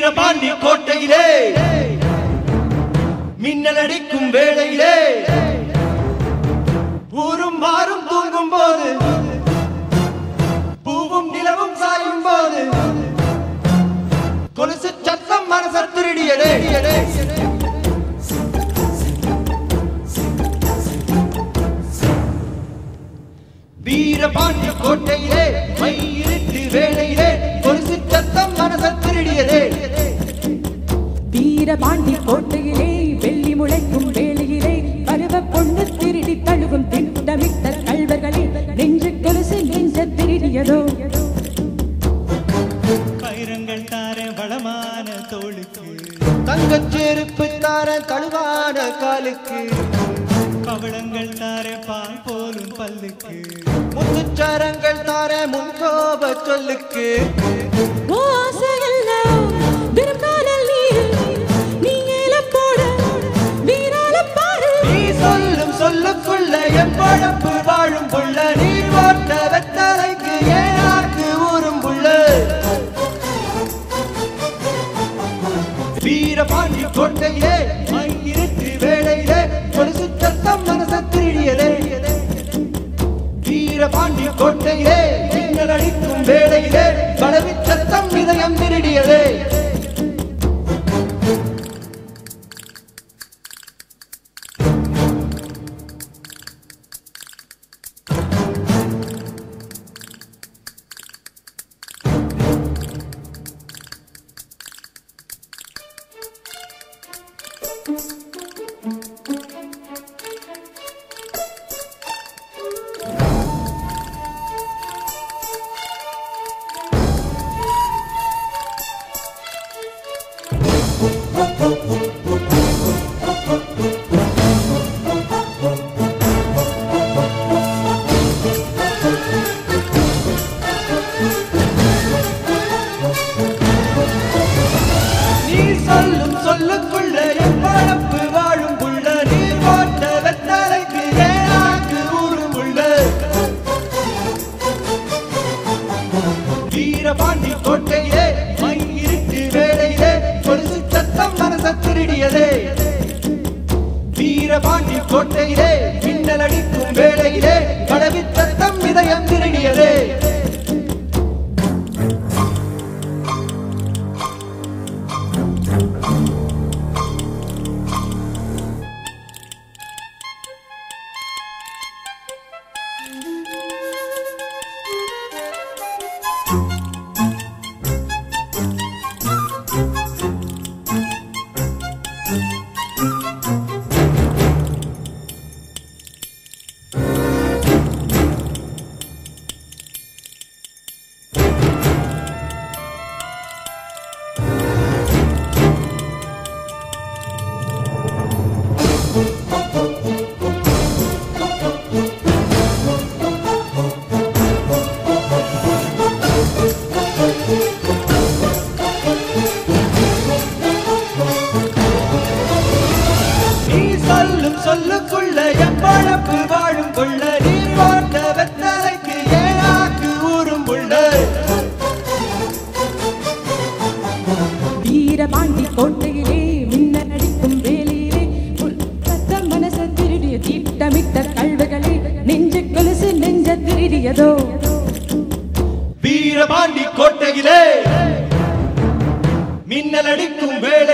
வீரபாண்டி கோட்டையிலே மின்னல் அடிக்கும் வேளையிலே ஊரும் மாறும் தூங்கும் போது பூவும் நிலவும் சாயும் போது கொலுசு சத்தம் மனச திருடியதே வீரபாண்டி கோட்டையிலே மயிரிட்டு வேளையிலே கொலுசு சத்தம் மனச திருடியதே வீரபாண்டி கோட்டையிலே வெள்ளி முளைக்கும் வேளையிலே பருவ பொண்ணு திருடி தழுவும் திட்டமிட்ட கள்வர்களே நெஞ்சு கொலுசு நெஞ்ச திருடியதோ பயிரங்கள் தார வளமான தோளுக்கு தங்கச் செருப்பு தார தழுவான காலுக்கு பவளங்கள் தார பால் போலும் பல்லுக்கு முத்துச்சாரங்கள் தார முன்கோப சொல்லுக்கு சொல்லும் சொல்லுக்குள்ள எப்பழப்பு வாழும் புள்ள நீர் ஓட்ட வெத்தலைக்கு ஏனாக்கு ஊரும் புள்ள வீரபாண்டி கோட்டையிலே மயிரிட்டு வேளையிலே கொலுசு சத்தம் மனச திருடியதே வீரபாண்டி கோட்டையிலே மின்னல் அடிக்கும் வேளையிலே பலவி சத்தம் இதயம் திருடியதே சொல்லும் சொல்லுக்குள்ள எப்பழப்பு வாழும் புள்ள நீர் ஓட்ட வெத்தலைக்கு ஏனாக்கு ஊரும் புள்ள வீரபாண்டி கோட்டையிலே மயிரிட்டு வேளையிலே கொலுசு சத்தம் மனச திருடியதே வீரபாண்டி கோட்டையிலே மின்னல் அடிக்கும் வேளையிலே கடவி சத்தம் இதயம் திருடியதே சொல்லும் சொல்லுக்குள்ள எப்பழப்பு வாழும் புள்ள நீர் ஓட்ட வெத்தலைக்கு ஏனாக்கு ஊரும் புள்ள வீரபாண்டி கோட்டையிலே மின்னல் அடிக்கும் வேளையிலே சத்தம் மனச திருடிய திட்டமிட்ட கள்வர்களே நெஞ்ச கொலுசு நெஞ்ச திருடியதோ வீரபாண்டி கோட்டையிலே மின்னல் அடிக்கும் வேளை